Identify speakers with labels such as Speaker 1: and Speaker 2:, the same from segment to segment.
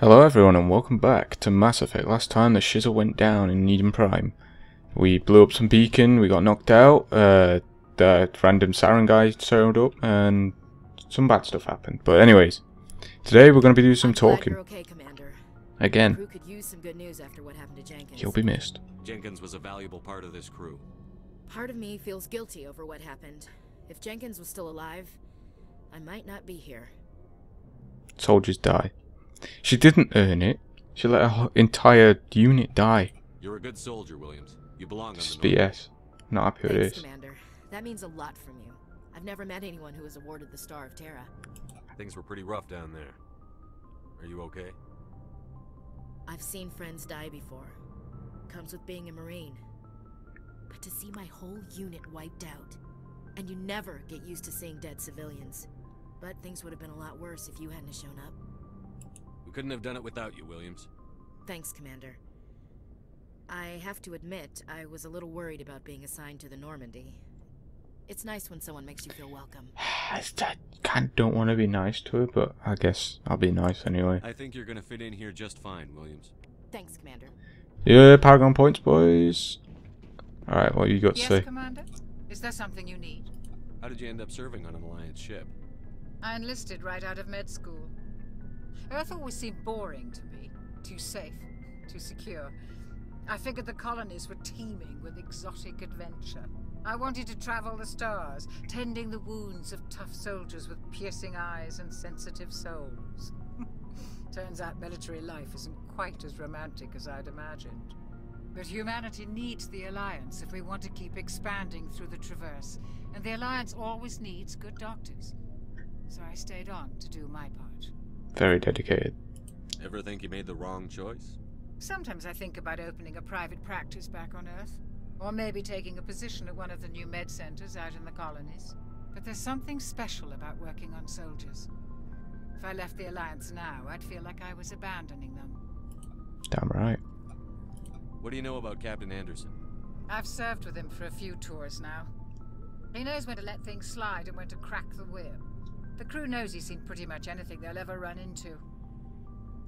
Speaker 1: Hello everyone and welcome back to Mass Effect. Last time the shizzle went down in Eden Prime. We blew up some beacon, we got knocked out, the random Siren guy showed up, and some bad stuff happened. But anyways, today we're going to be doing some talking.
Speaker 2: Okay, Commander.
Speaker 1: Again.
Speaker 2: The crew could use some good news after what happened to Jenkins.
Speaker 1: He'll be missed.
Speaker 3: Jenkins was a valuable part of this crew.
Speaker 2: Part of me feels guilty over what happened. If Jenkins was still alive, I might not be here.
Speaker 1: Soldiers die. She didn't earn it. She let her entire unit die.
Speaker 3: You're a good soldier, Williams. You belong on the
Speaker 1: Just
Speaker 3: North.
Speaker 1: BS. Not happy with
Speaker 2: Thanks,
Speaker 1: this.
Speaker 2: Commander. That means a lot from you. I've never met anyone who was awarded the Star of Terra.
Speaker 3: Things were pretty rough down there. Are you okay?
Speaker 2: I've seen friends die before. Comes with being a Marine. But to see my whole unit wiped out, and you never get used to seeing dead civilians. But things would have been a lot worse if you hadn't shown up.
Speaker 3: We couldn't have done it without you, Williams.
Speaker 2: Thanks, Commander. I have to admit, I was a little worried about being assigned to the Normandy. It's nice when someone makes you feel welcome.
Speaker 1: I kind of don't want to be nice to her, but I guess I'll be nice anyway.
Speaker 3: I think you're gonna fit in here just fine, Williams.
Speaker 2: Thanks, Commander.
Speaker 1: Yeah, Paragon points, boys. Alright, what you got to say?
Speaker 4: Yes, Commander? Is there something you need?
Speaker 3: How did you end up serving on an Alliance ship?
Speaker 4: I enlisted right out of med school. Earth always seemed boring to me. Too safe, too secure. I figured the colonies were teeming with exotic adventure. I wanted to travel the stars, tending the wounds of tough soldiers with piercing eyes and sensitive souls. Turns out military life isn't quite as romantic as I'd imagined. But humanity needs the Alliance if we want to keep expanding through the Traverse, and the Alliance always needs good doctors. So I stayed on to do my part.
Speaker 1: Very dedicated.
Speaker 3: Ever think you made the wrong choice?
Speaker 4: Sometimes I think about opening a private practice back on Earth, or maybe taking a position at one of the new med centers out in the colonies. But there's something special about working on soldiers. If I left the Alliance now, I'd feel like I was abandoning them.
Speaker 1: Damn right.
Speaker 3: What do you know about Captain Anderson?
Speaker 4: I've served with him for a few tours now. He knows when to let things slide and when to crack the whip. The crew knows he's seen pretty much anything they'll ever run into.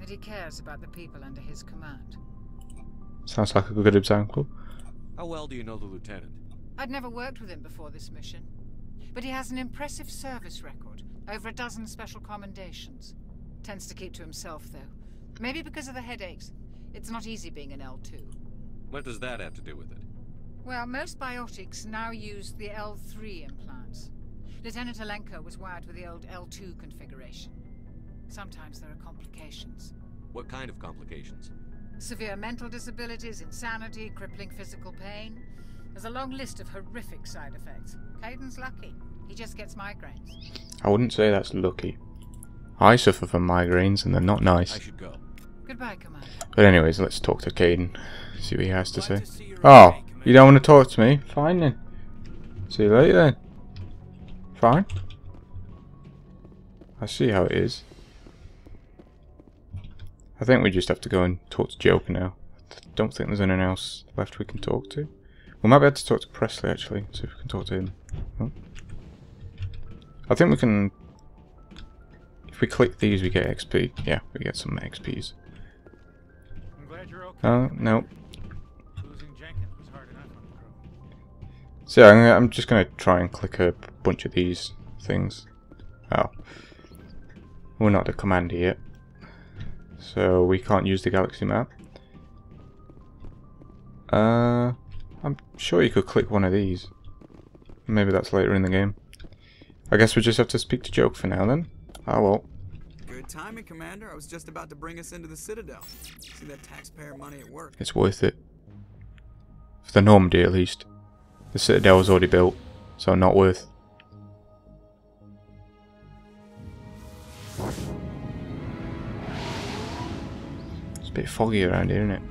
Speaker 4: And he cares about the people under his command.
Speaker 1: Sounds like a good example.
Speaker 3: How well do you know the lieutenant?
Speaker 4: I'd never worked with him before this mission. But he has an impressive service record. Over a dozen special commendations. Tends to keep to himself, though. Maybe because of the headaches. It's not easy being an L2.
Speaker 3: What does that have to do with it?
Speaker 4: Well, most biotics now use the L3 implants. Lieutenant Alenko was wired with the old L2 configuration. Sometimes there are complications.
Speaker 3: What kind of complications?
Speaker 4: Severe mental disabilities, insanity, crippling physical pain. There's a long list of horrific side effects. Caden's lucky. He just gets migraines.
Speaker 1: I wouldn't say that's lucky. I suffer from migraines and they're not nice.
Speaker 3: I should go.
Speaker 4: Goodbye, Commander.
Speaker 1: But anyways, let's talk to Caden. See what he has to say. Oh, you don't want to talk to me? Fine then. See you later then. Fine. I see how it is. I think we just have to go and talk to Joker now. I don't think there's anyone else left we can talk to. We might be able to talk to Presley actually, see if we can talk to him. Oh. I think we can... If we click these we get XP. Yeah, we get some XPs.
Speaker 5: I'm glad you're okay.
Speaker 1: Oh, no.
Speaker 5: Losing Jenkins was hard enough on the crew.
Speaker 1: So yeah, I'm just going to try and click a bunch of these things. Oh. We're not the commander yet. So we can't use the galaxy map. I'm sure you could click one of these. Maybe that's later in the game. I guess we just have to speak to Joke for now then. Oh well.
Speaker 6: Good timing, Commander. I was just about to bring us into the Citadel. See that taxpayer money at work.
Speaker 1: It's worth it. For the Normandy at least. The Citadel was already built, so not worth. It's a bit foggy around here, isn't it?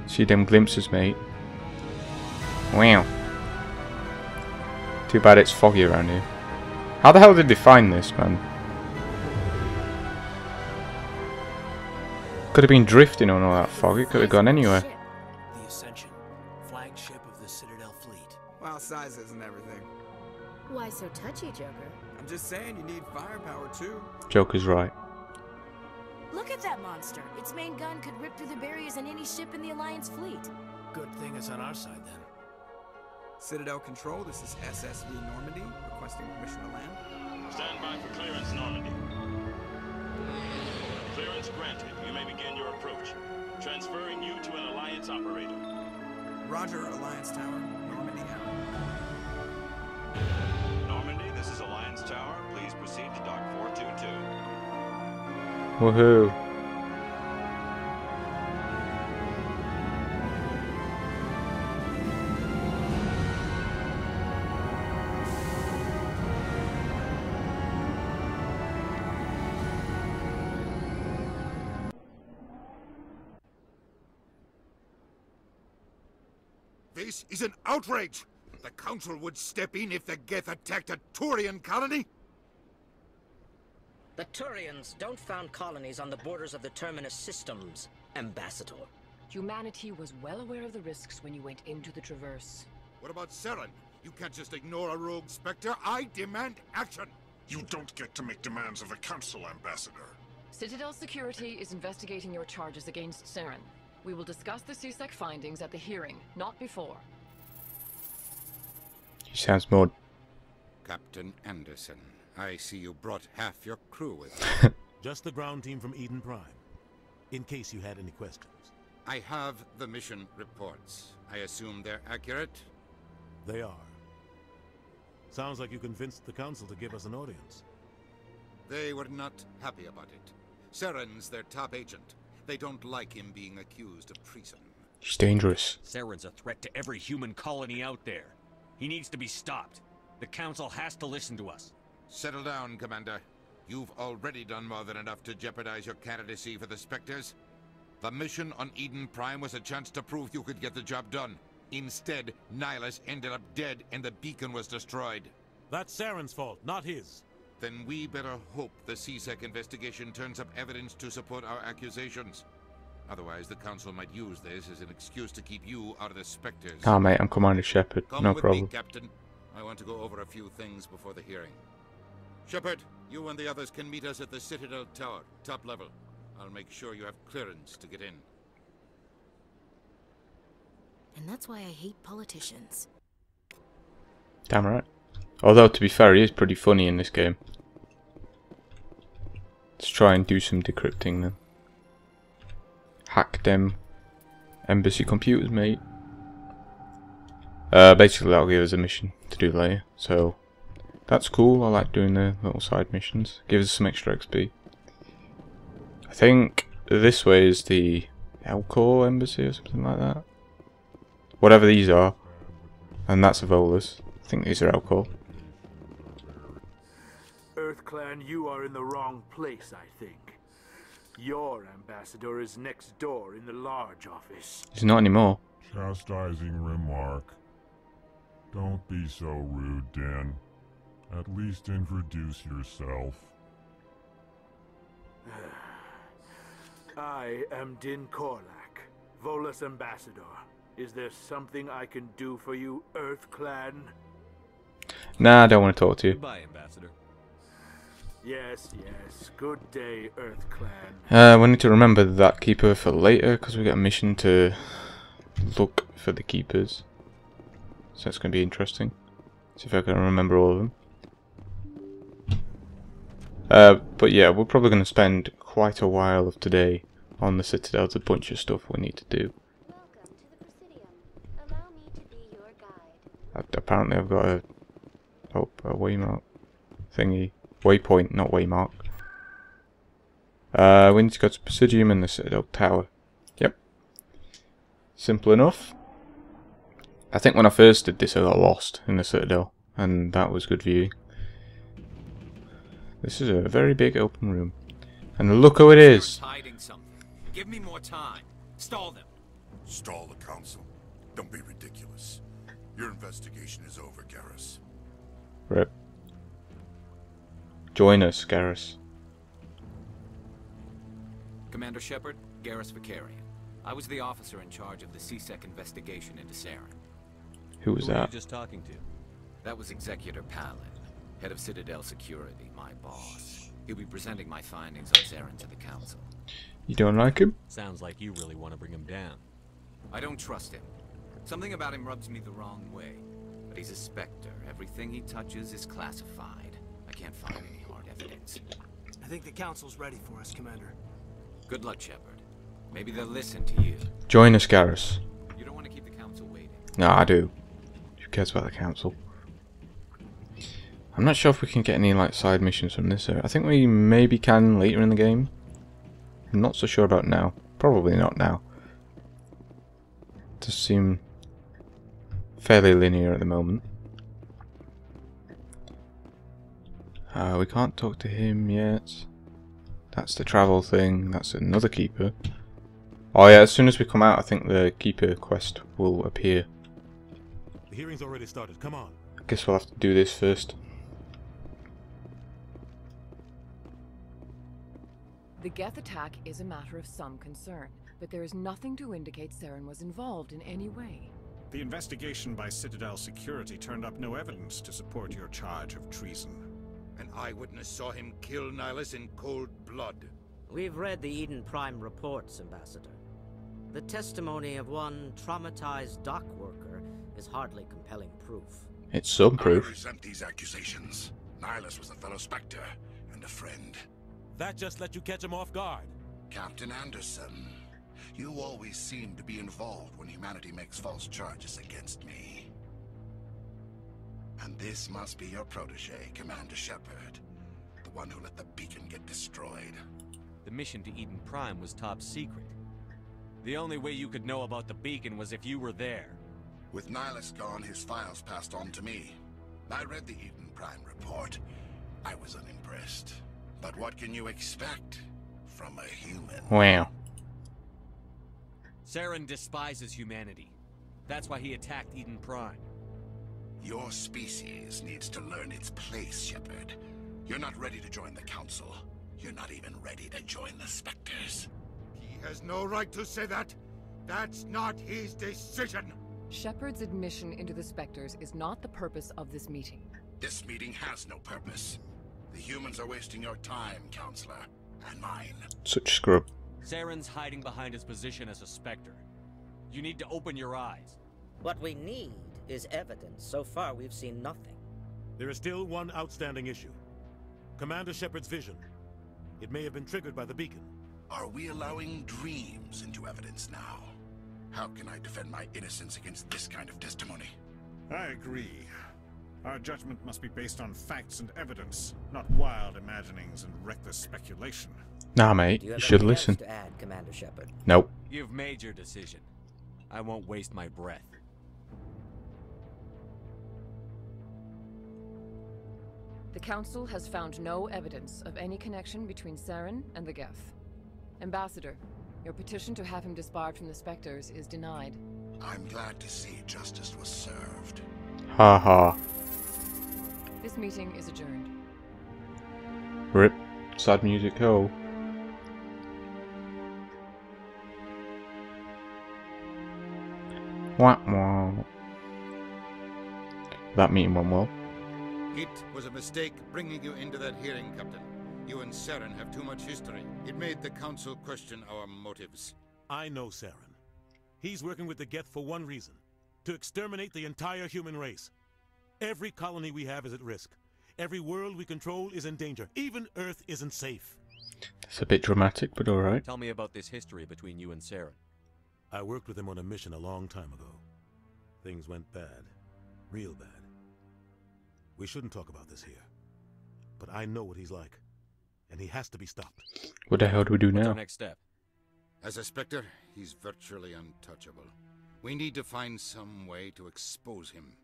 Speaker 1: See them glimpses, mate. Wow. Too bad it's foggy around here. How the hell did they find this, man? Could have been drifting on all that fog. It could have gone anywhere.
Speaker 7: The Ascension, flagship of the Citadel fleet.
Speaker 6: Well, size isn't everything.
Speaker 2: Why so touchy, Joker?
Speaker 6: I'm just saying you need firepower too.
Speaker 1: Joker's right.
Speaker 2: Look at that monster. Its main gun could rip through the barriers in any ship in the Alliance fleet.
Speaker 5: Good thing it's on our side then.
Speaker 6: Citadel Control, this is SSV Normandy, requesting permission to land.
Speaker 7: Stand by for clearance, Normandy. Clearance granted. You may begin your approach. Transferring you to an Alliance operator.
Speaker 6: Roger, Alliance Tower. Normandy out.
Speaker 7: Normandy, this is Alliance Tower. Please proceed to Dock 422.
Speaker 1: Woohoo!
Speaker 8: This is an outrage! The Council would step in if the Geth attacked a Turian colony?
Speaker 9: The Turians don't found colonies on the borders of the Terminus systems, Ambassador.
Speaker 10: Humanity was well aware of the risks when you went into the Traverse.
Speaker 8: What about Saren? You can't just ignore a rogue Spectre. I demand action!
Speaker 11: You don't get to make demands of the Council, Ambassador.
Speaker 10: Citadel Security is investigating your charges against Saren. We will discuss the CSEC findings at the hearing, not before.
Speaker 1: He sounds more...
Speaker 8: Captain Anderson, I see you brought half your crew with you.
Speaker 5: Just the ground team from Eden Prime. In case you had any questions.
Speaker 8: I have the mission reports. I assume they're accurate?
Speaker 5: They are. Sounds like you convinced the Council to give us an audience.
Speaker 8: They were not happy about it. Saren's their top agent. They don't like him being accused of treason.
Speaker 1: He's dangerous.
Speaker 12: Saren's a threat to every human colony out there. He needs to be stopped. The Council has to listen to us.
Speaker 8: Settle down, Commander. You've already done more than enough to jeopardize your candidacy for the Spectres. The mission on Eden Prime was a chance to prove you could get the job done. Instead, Nihilus ended up dead and the beacon was destroyed.
Speaker 5: That's Saren's fault, not his.
Speaker 8: Then we better hope the CSEC investigation turns up evidence to support our accusations. Otherwise, the Council might use this as an excuse to keep you out of the Spectres.
Speaker 1: Ah, mate, I'm Commander Shepard.
Speaker 8: Come
Speaker 1: No
Speaker 8: with
Speaker 1: problem.
Speaker 8: me, Captain. I want to go over a few things before the hearing. Shepard, you and the others can meet us at the Citadel Tower, top level. I'll make sure you have clearance to get in.
Speaker 2: And that's why I hate politicians.
Speaker 1: Damn right. Although, to be fair, he is pretty funny in this game. Let's try and do some decrypting then. Hack them embassy computers, mate. Basically, that'll give us a mission to do later. So, that's cool. I like doing the little side missions. Gives us some extra XP. I think this way is the Elcor embassy or something like that. Whatever these are. And that's Evolus. I think these are Elcor.
Speaker 13: EarthClan, you are in the wrong place, I think. Your ambassador is next door in the large office.
Speaker 1: He's not anymore.
Speaker 11: Chastising remark. Don't be so rude, Dan. At least introduce yourself.
Speaker 13: I am Din Korlak, Volus ambassador. Is there something I can do for you, EarthClan?
Speaker 1: Nah, I don't want to talk to you.
Speaker 12: Goodbye, Ambassador.
Speaker 13: Yes, yes. Good day, EarthClan.
Speaker 1: We need to remember that keeper for later, because we got a mission to look for the keepers. So it's going to be interesting. See if I can remember all of them. But yeah, we're probably going to spend quite a while of today on the Citadel. There's a bunch of stuff we need to do. Apparently I've got a waymark thingy. Waypoint, not waymark. We need to go to Presidium and the Citadel Tower. Yep. Simple enough. I think when I first did this I got lost in the Citadel, and that was good viewing. This is a very big open room. And look who it is!
Speaker 14: Hiding something. Give me more time. Stall them.
Speaker 11: Stall the Council. Don't be ridiculous. Your investigation is over, Garrus.
Speaker 1: Rip. Join us, Garrus.
Speaker 14: Commander Shepard, Garrus Vicarian. I was the officer in charge of the CSEC investigation into Saren.
Speaker 1: Who was
Speaker 12: Who were you
Speaker 1: that?
Speaker 12: just talking to?
Speaker 14: That was Executor Palin, head of Citadel Security, my boss. He'll be presenting my findings on Saren to the Council.
Speaker 1: You don't like him?
Speaker 12: Sounds like you really want to bring him down.
Speaker 14: I don't trust him. Something about him rubs me the wrong way. But he's a Spectre. Everything he touches is classified. I can't find any hard evidence.
Speaker 15: I think the Council's ready for us, Commander.
Speaker 14: Good luck, Shepard. Maybe they'll listen to you.
Speaker 1: Join us, Garrus.
Speaker 14: You don't want to keep the Council waiting.
Speaker 1: No, I do. Who cares about the Council? I'm not sure if we can get any like side missions from this area. I think we maybe can later in the game. I'm not so sure about now. Probably not now. It does seem fairly linear at the moment. We can't talk to him yet. That's the travel thing. That's another keeper. Oh yeah, as soon as we come out, I think the keeper quest will appear.
Speaker 5: The hearing's already started. Come on.
Speaker 1: I guess we'll have to do this first.
Speaker 10: The Geth attack is a matter of some concern, but there is nothing to indicate Saren was involved in any way.
Speaker 16: The investigation by Citadel Security turned up no evidence to support your charge of treason.
Speaker 8: An eyewitness saw him kill Nihilus in cold blood.
Speaker 9: We've read the Eden Prime reports, Ambassador. The testimony of one traumatized dock worker is hardly compelling proof.
Speaker 1: It's some proof.
Speaker 11: I resent these accusations. Nihilus was a fellow Spectre and a friend.
Speaker 5: That just let you catch him off guard.
Speaker 11: Captain Anderson, you always seem to be involved when humanity makes false charges against me. And this must be your protege, Commander Shepard. The one who let the beacon get destroyed.
Speaker 12: The mission to Eden Prime was top secret. The only way you could know about the beacon was if you were there.
Speaker 11: With Nihilus gone, his files passed on to me. I read the Eden Prime report. I was unimpressed. But what can you expect from a human?
Speaker 1: Wow.
Speaker 12: Saren despises humanity. That's why he attacked Eden Prime.
Speaker 11: Your species needs to learn its place, Shepard. You're not ready to join the Council. You're not even ready to join the Spectres.
Speaker 8: He has no right to say that. That's not his decision.
Speaker 10: Shepard's admission into the Spectres is not the purpose of this meeting.
Speaker 11: This meeting has no purpose. The humans are wasting your time, Counselor, and mine.
Speaker 1: Such scrub.
Speaker 12: Saren's hiding behind his position as a Spectre. You need to open your eyes.
Speaker 9: What we need is evidence. So far, we've seen nothing.
Speaker 5: There is still one outstanding issue. Commander Shepard's vision. It may have been triggered by the beacon.
Speaker 11: Are we allowing dreams into evidence now? How can I defend my innocence against this kind of testimony?
Speaker 16: I agree. Our judgment must be based on facts and evidence, not wild imaginings and reckless speculation.
Speaker 1: Nah, mate, you should listen.
Speaker 9: To add, Commander Shepard?
Speaker 1: Nope.
Speaker 12: You've made your decision. I won't waste my breath.
Speaker 10: The Council has found no evidence of any connection between Saren and the Geth. Ambassador, your petition to have him disbarred from the Spectres is denied.
Speaker 11: I'm glad to see justice was served.
Speaker 1: Ha ha.
Speaker 10: This meeting is adjourned.
Speaker 1: Rip. Sad music ho. Wah wah. That meeting went well.
Speaker 8: It was a mistake bringing you into that hearing, Captain. You and Saren have too much history. It made the Council question our motives.
Speaker 5: I know Saren. He's working with the Geth for one reason. To exterminate the entire human race. Every colony we have is at risk. Every world we control is in danger. Even Earth isn't safe.
Speaker 1: It's a bit dramatic, but alright.
Speaker 12: Tell me about this history between you and Saren.
Speaker 5: I worked with him on a mission a long time ago. Things went bad. Real bad. We shouldn't talk about this here. But I know what he's like. And he has to be stopped.
Speaker 1: What the hell do we do now?
Speaker 12: What's our next step?
Speaker 8: As a Spectre, he's virtually untouchable. We need to find some way to expose him.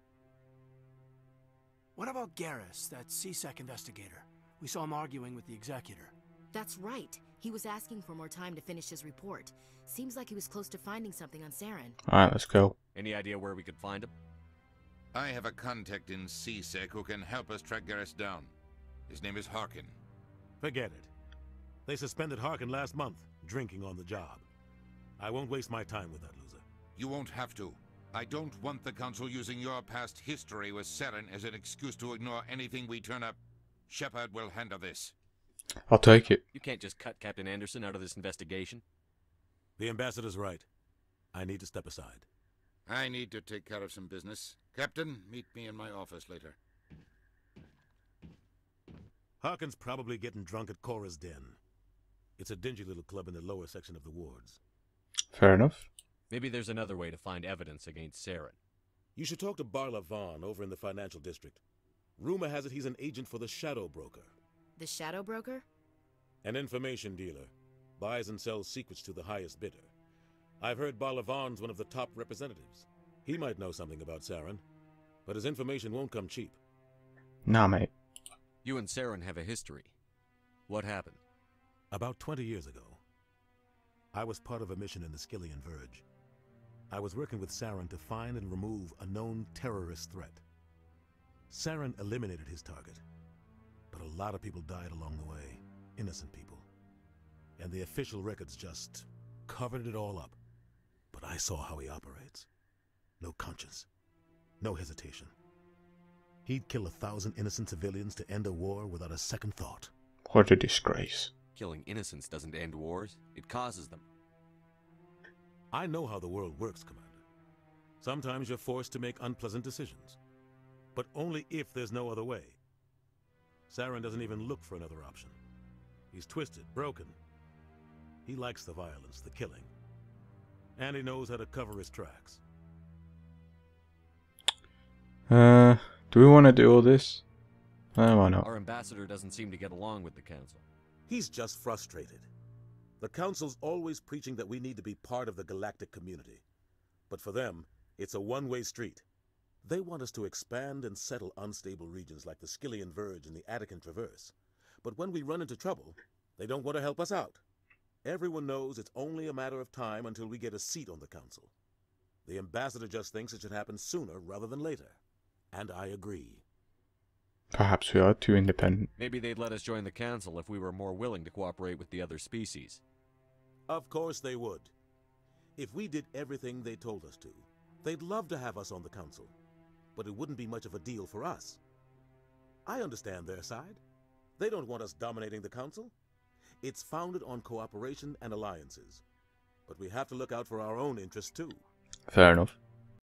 Speaker 15: What about Garrus, that CSEC investigator? We saw him arguing with the Executor.
Speaker 2: That's right. He was asking for more time to finish his report. Seems like he was close to finding something on Saren.
Speaker 1: Alright, let's go.
Speaker 12: Any idea where we could find him?
Speaker 8: I have a contact in CSEC who can help us track Garrus down. His name is Harkin.
Speaker 5: Forget it. They suspended Harkin last month, drinking on the job. I won't waste my time with that loser.
Speaker 8: You won't have to. I don't want the Council using your past history with Saren as an excuse to ignore anything we turn up. Shepard will handle this.
Speaker 1: I'll take it.
Speaker 12: You can't just cut Captain Anderson out of this investigation.
Speaker 5: The ambassador's right. I need to step aside.
Speaker 8: I need to take care of some business. Captain, meet me in my office later.
Speaker 5: Harkin's probably getting drunk at Cora's Den. It's a dingy little club in the lower section of the wards.
Speaker 1: Fair enough.
Speaker 12: Maybe there's another way to find evidence against Saren.
Speaker 5: You should talk to Barla Vaughn over in the financial district. Rumor has it he's an agent for the Shadow Broker.
Speaker 2: The Shadow Broker?
Speaker 5: An information dealer. Buys and sells secrets to the highest bidder. I've heard Barla Vaughn's one of the top representatives. He might know something about Saren, but his information won't come cheap.
Speaker 1: Nah, mate.
Speaker 12: You and Saren have a history. What happened?
Speaker 5: About 20 years ago, I was part of a mission in the Skillian Verge. I was working with Saren to find and remove a known terrorist threat. Saren eliminated his target, but a lot of people died along the way, innocent people. And the official records just covered it all up. But I saw how he operates. No conscience, no hesitation. He'd kill 1,000 innocent civilians to end a war without a second thought.
Speaker 1: What a disgrace.
Speaker 12: Killing innocents doesn't end wars, it causes them.
Speaker 5: I know how the world works, Commander. Sometimes you're forced to make unpleasant decisions, but only if there's no other way. Saren doesn't even look for another option. He's twisted, broken. He likes the violence, the killing. And he knows how to cover his tracks.
Speaker 1: Do we want to do all this? Why not?
Speaker 12: Our ambassador doesn't seem to get along with the Council.
Speaker 5: He's just frustrated. The Council's always preaching that we need to be part of the galactic community. But for them, it's a one-way street. They want us to expand and settle unstable regions like the Skillian Verge and the Attican Traverse. But when we run into trouble, they don't want to help us out. Everyone knows it's only a matter of time until we get a seat on the Council. The ambassador just thinks it should happen sooner rather than later. And I agree.
Speaker 1: Perhaps we are too independent.
Speaker 12: Maybe they'd let us join the Council if we were more willing to cooperate with the other species.
Speaker 5: Of course they would. If we did everything they told us to, they'd love to have us on the Council. But it wouldn't be much of a deal for us. I understand their side. They don't want us dominating the Council. It's founded on cooperation and alliances. But we have to look out for our own interests too.
Speaker 1: Fair enough.